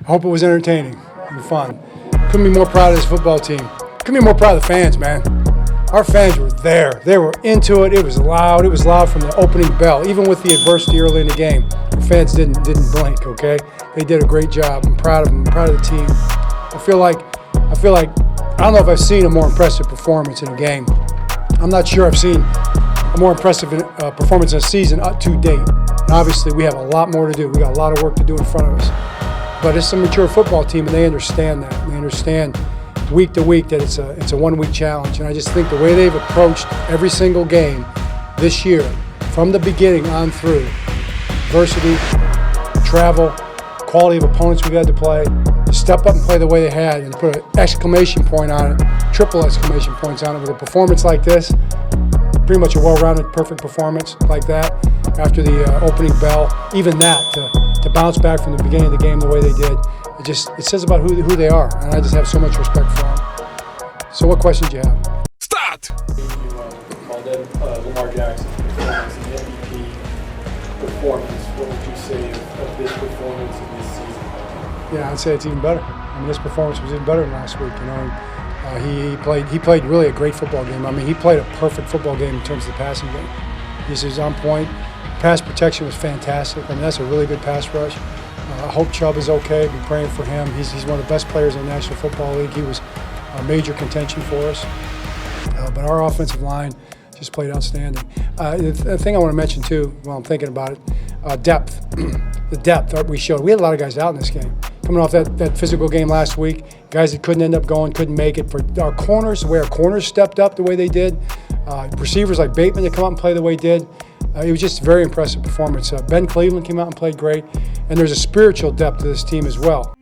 I hope it was entertaining and fun. Couldn't be more proud of this football team. Couldn't be more proud of the fans, man. Our fans were there. They were into it. It was loud. It was loud from the opening bell. Even with the adversity early in the game, the fans didn't blink, okay? They did a great job. I'm proud of them. I'm proud of the team. I feel like I don't know if I've seen a more impressive performance in a game. I'm not sure I've seen a more impressive performance in a season up to date. And obviously, we have a lot more to do. We got a lot of work to do in front of us. But it's a mature football team, and they understand that. They understand week to week that it's a one-week challenge. And I just think the way they've approached every single game this year, from the beginning on through, adversity, travel, quality of opponents we've had to play, to step up and play the way they had, and to put an exclamation point on it, triple exclamation points on it with a performance like this, pretty much a well-rounded, perfect performance like that after the opening bell. Even that, to bounce back from the beginning of the game the way they did, it says about who they are, and I just have so much respect for them. So what questions do you have? Start! You called in Lamar Jackson as the MVP performance. What would you say of this performance in this season? Yeah, I'd say it's even better. I mean, this performance was even better than last week. You know, he played really a great football game. I mean, he played a perfect football game in terms of the passing game. He was on point. Pass protection was fantastic. I mean, that's a really good pass rush. I hope Chubb is okay. I've been praying for him. He's one of the best players in the National Football League. He was a major contention for us. But our offensive line just played outstanding. The thing I want to mention, too, while I'm thinking about it, depth. The depth that we showed. We had a lot of guys out in this game. Coming off that physical game last week, guys that couldn't end up going, couldn't make it. For our corners, the way our corners stepped up the way they did, receivers like Bateman that come out and play the way they did, it was just a very impressive performance. Ben Cleveland came out and played great, and there's a spiritual depth to this team as well.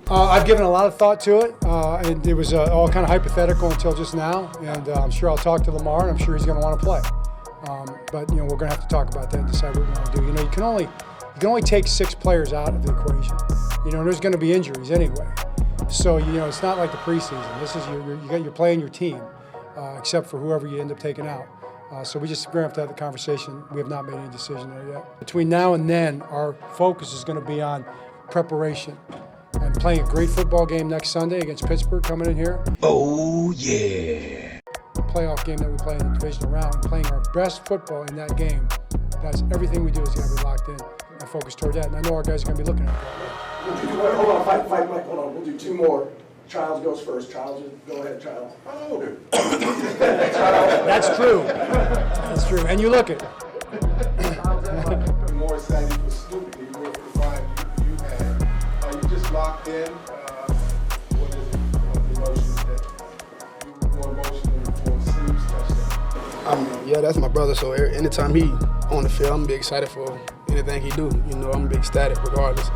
I've given a lot of thought to it, and it was all kind of hypothetical until just now, and I'm sure I'll talk to Lamar, and I'm sure he's going to want to play. But you know, we're going to have to talk about that and decide what we want to do. You know, you can only take 6 players out of the equation. You know, there's going to be injuries anyway. So you know, it's not like the preseason. This is you're playing your team, except for whoever you end up taking out. So we're going to have the conversation. We have not made any decision there yet. Between now and then, our focus is going to be on preparation and playing a great football game next Sunday against Pittsburgh coming in here. Oh, yeah. Playoff game that we play in the divisional round, and playing our best football in that game. That's everything we do is going to be locked in and focused toward that. And I know our guys are going to be looking at that. Hold on, fight, Mike. Hold on. We'll do 2 more. Childs goes first. Childs, go ahead, Childs. I'm older. That's true. That's true. And you look it. I'm more excited for Snoop than you were for Brian. You had. Are you just locked in? What is it? What the emotions that you more emotional for Snoop's touchdown? Yeah, that's my brother. So anytime he on the field, I'm gonna be excited for anything he do. You know, I'm gonna be ecstatic regardless.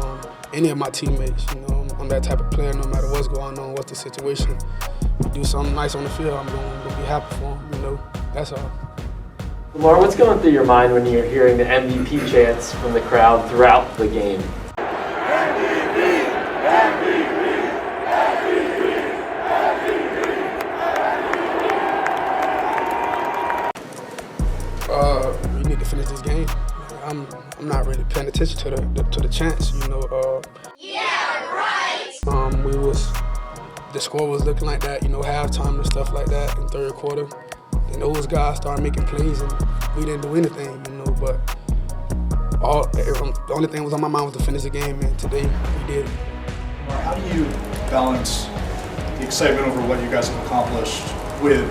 Any of my teammates, you know, I'm that type of player. No matter what's going on, what's the situation, we do something nice on the field, I'm gonna be happy for him. You know, that's all. Lamar, what's going through your mind when you're hearing the MVP chants from the crowd throughout the game? We need to finish this game. I'm not really paying attention to the chants, you know. Yeah, right. The score was looking like that, you know, halftime and stuff like that in third quarter. And those guys started making plays, and we didn't do anything, you know. But the only thing that was on my mind was to finish the game, and today we did. How do you balance the excitement over what you guys have accomplished with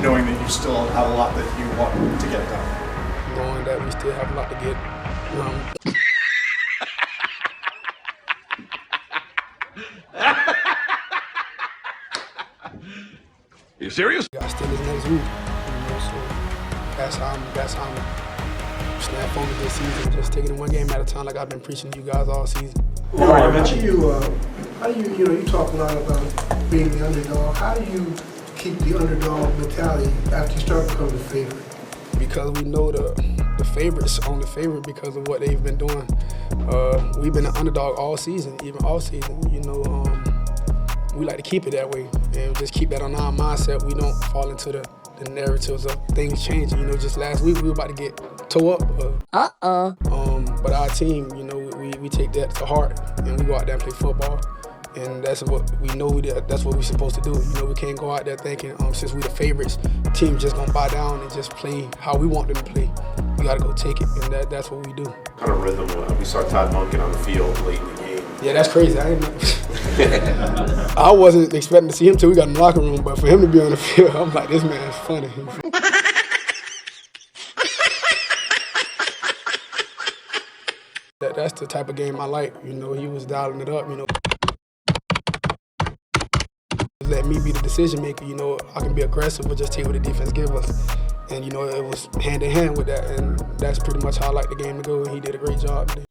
knowing that you still have a lot that you want to get done? Knowing that we still have a lot to get. You serious? I still is next week. You know, so that's how I'm snap focused this season. Just taking it one game at a time, like I've been preaching to you guys all season. How do you talk a lot about being the underdog. How do you keep the underdog mentality after you start becoming the favorite? Because we know the favorites only favorite because of what they've been doing. We've been an underdog all season, even all season. You know, we like to keep it that way and just keep that on our mindset. We don't fall into the narratives of things changing. You know, just last week we were about to get tore up. But our team, you know, we take that to heart and we go out there and play football. And that's what we know. That's what we're supposed to do. You know, we can't go out there thinking since we're the favorites, team just gonna bow down and just play how we want them to play. We gotta go take it, and that's what we do. Kind of rhythm. We saw Todd Monken on the field late in the game. Yeah, that's crazy. I didn't. I wasn't expecting to see him till we got in the locker room, but for him to be on the field, I'm like, this man's funny. That's the type of game I like. You know, he was dialing it up. You know. Let me be the decision maker. You know, I can be aggressive or just take what the defense give us. And, you know, it was hand in hand with that. And that's pretty much how I like the game to go. He did a great job today.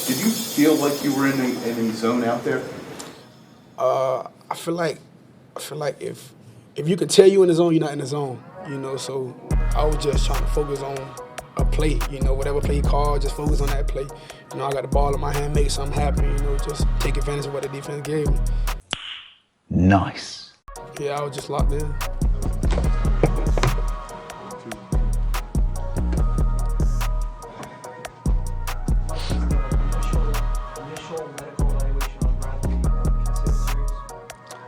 Did you feel like you were in a zone out there? I feel like if you could tell you in the zone, you're not in the zone. You know, so I was just trying to focus on a play. You know, whatever play he called, just focus on that play. You know, I got the ball in my hand, make something happen. You know, just take advantage of what the defense gave me. Nice. Yeah, I was just locked in.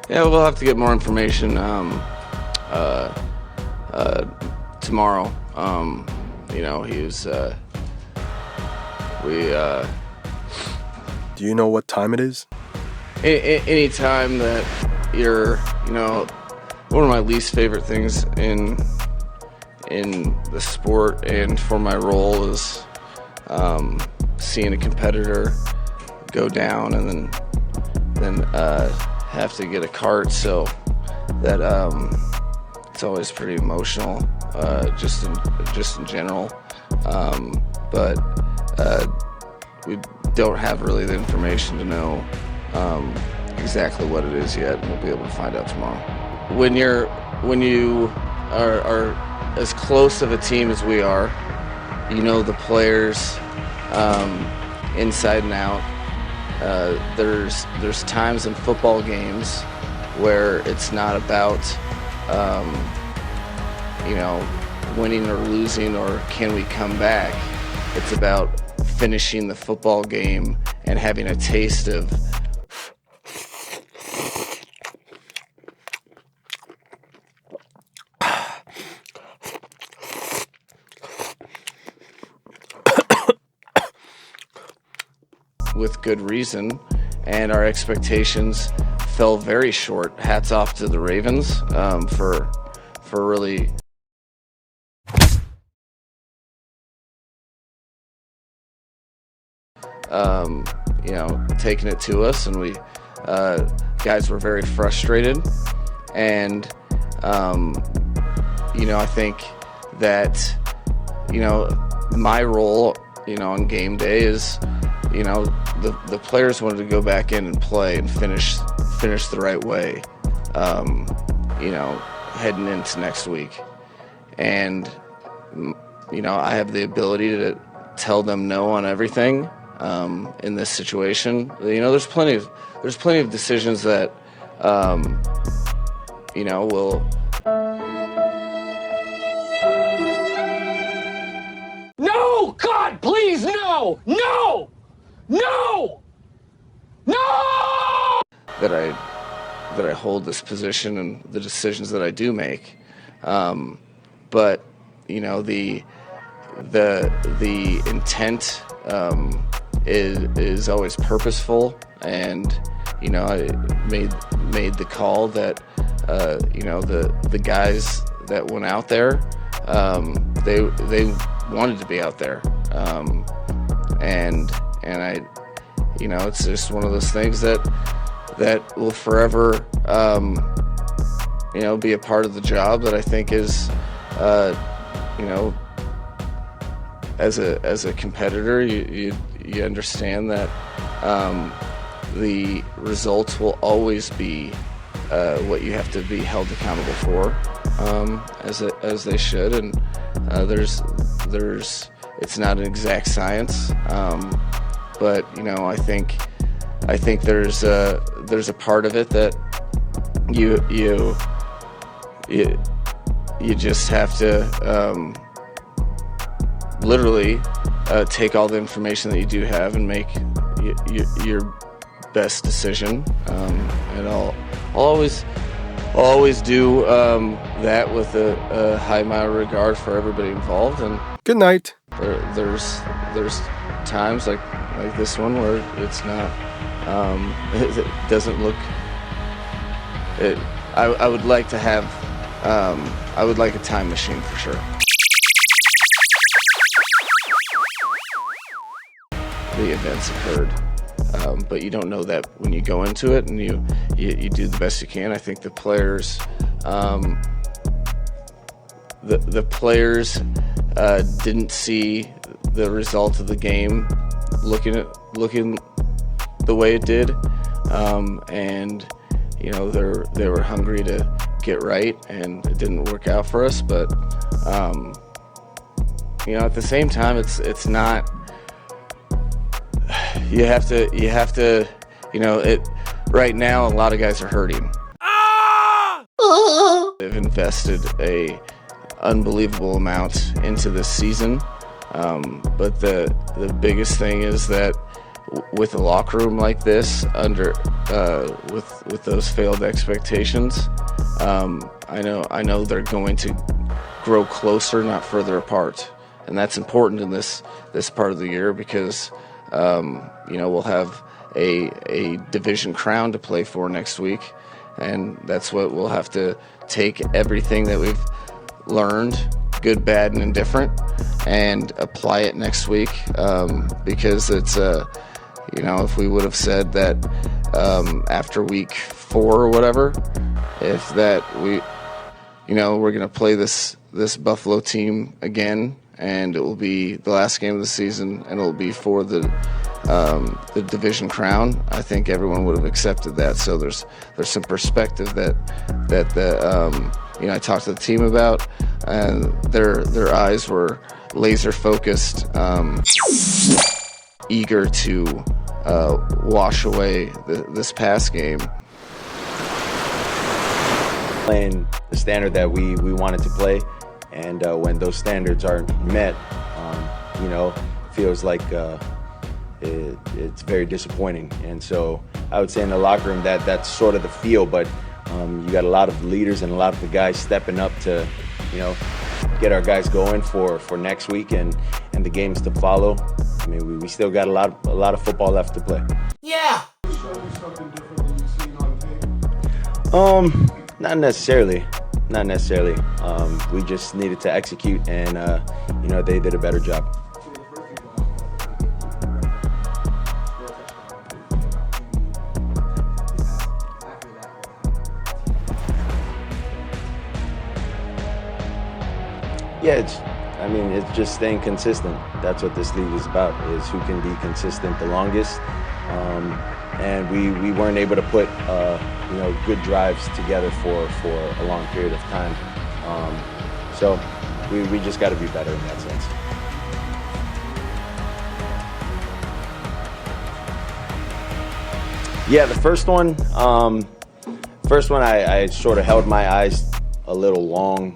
Yeah, we'll have to get more information tomorrow. You know, Do you know what time it is? Any time that you're, you know, one of my least favorite things in the sport and for my role is seeing a competitor go down and then have to get a cart. So that it's always pretty emotional, just in general. But we don't have really the information to know exactly what it is yet, and we'll be able to find out tomorrow. When you are as close of a team as we are, you know the players inside and out. There's times in football games where it's not about you know, winning or losing or can we come back. It's about finishing the football game and having a taste of with good reason, and our expectations fell very short. Hats off to the Ravens for really you know, taking it to us, and we guys were very frustrated, and you know, I think that, you know, my role, you know, on game day is, you know, the players wanted to go back in and play and finish the right way, you know, heading into next week. And, you know, I have the ability to tell them no on everything in this situation. You know, there's plenty of decisions that, you know, will. No! God, please, no! No! No! No! That I hold this position and the decisions that I do make, but you know, the intent is always purposeful, and you know, I made the call that you know, the guys that went out there, they wanted to be out there, and I, you know, it's just one of those things that will forever, you know, be a part of the job that I think is, you know, as a competitor, you understand that the results will always be what you have to be held accountable for, as they should, and there's it's not an exact science, but you know, I think I think there's a part of it that you just have to literally take all the information that you do have and make your best decision. And I'll always do that with a high amount of regard for everybody involved. And good night. There's times like this one where it's not. It doesn't look. I would like to have. I would like a time machine for sure. The events occurred, but you don't know that when you go into it, and you do the best you can. I think the players, the players didn't see the result of the game looking the way it did, and they were hungry to get right, and it didn't work out for us. But at the same time, it's not. You have to. Right now, a lot of guys are hurting. They've invested a unbelievable amount into this season, but the biggest thing is that with a locker room like this, with those failed expectations, I know they're going to grow closer, not further apart, and that's important in this part of the year because we'll have a division crown to play for next week, and that's what we'll have to take everything that we've learned, good, bad, and indifferent, and apply it next week, because it's if we would have said that after week 4 or whatever, if that we're going to play this Buffalo team again, and it will be the last game of the season, and it will be for the division crown, I think everyone would have accepted that. So there's some perspective that I talked to the team about, and their eyes were laser focused, eager to wash away this past game. Playing the standard that we wanted to play, and when those standards aren't met, feels like it's very disappointing. And so I would say in the locker room that's sort of the feel, but you got a lot of leaders and a lot of the guys stepping up to get our guys going for next week and the games to follow. I mean, we still got a lot of football left to play. Yeah. Something different than you've seen on tape? Not necessarily. We just needed to execute, and they did a better job. Yeah, it's just staying consistent. That's what this league is about, is who can be consistent the longest. And we weren't able to put good drives together for a long period of time. So we just got to be better in that sense. Yeah, the first one I sort of held my eyes a little long.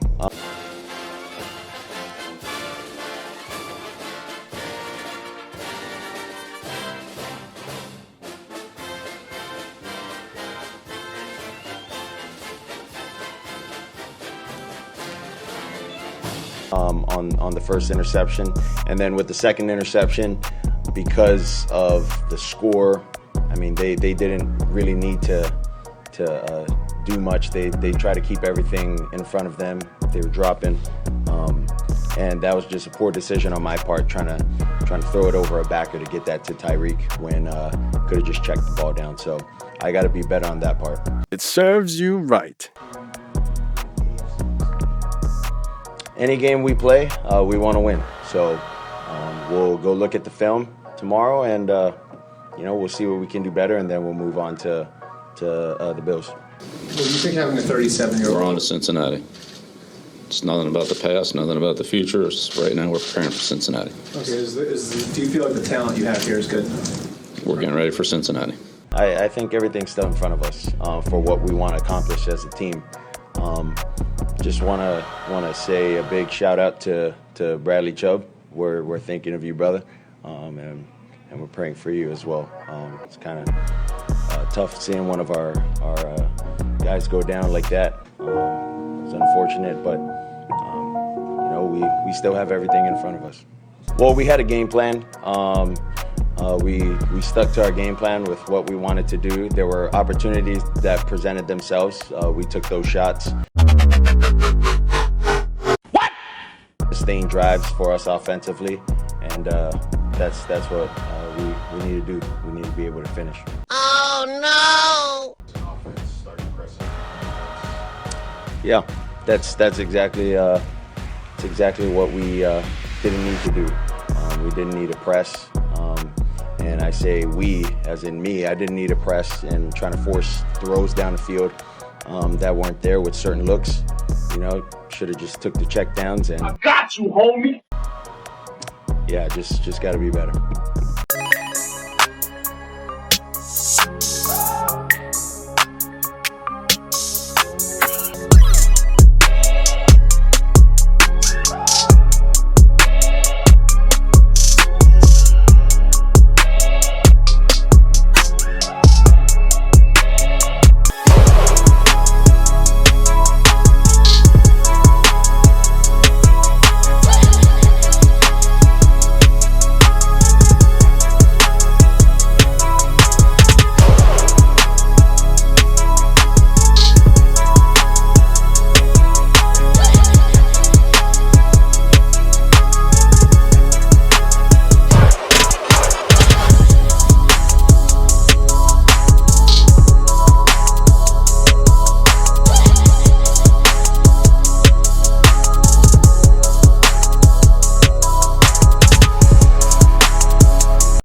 On the first interception, and then with the second interception, because of the score, I mean they didn't really need to do much. They tried to keep everything in front of them. They were dropping, and that was just a poor decision on my part, trying to throw it over a backer to get that to Tyreek when could have just checked the ball down. So I got to be better on that part. It serves you right. Any game we play, we want to win. So we'll go look at the film tomorrow, and we'll see what we can do better, and then we'll move on to the Bills. Well, you think having a 37-year-old... We're on to Cincinnati. It's nothing about the past, nothing about the future. It's right now we're preparing for Cincinnati. Okay, do you feel like the talent you have here is good enough? We're getting ready for Cincinnati. I think everything's still in front of us for what we want to accomplish as a team. Just want to say a big shout out to Bradley Chubb. We're thinking of you, brother, and we're praying for you as well. It's kind of tough seeing one of our guys go down like that. It's unfortunate, but you know, we still have everything in front of us. Well, we had a game plan. We stuck to our game plan with what we wanted to do. There were opportunities that presented themselves. We took those shots. What? Sustained drives for us offensively, and that's what we need to do. We need to be able to finish. Oh no! Yeah, that's exactly what we didn't need to do. We didn't need to press. And I say we, as in me, I didn't need to press and trying to force throws down the field that weren't there with certain looks. You know, should have just took the check downs and. I got you, homie! Yeah, just got to be better.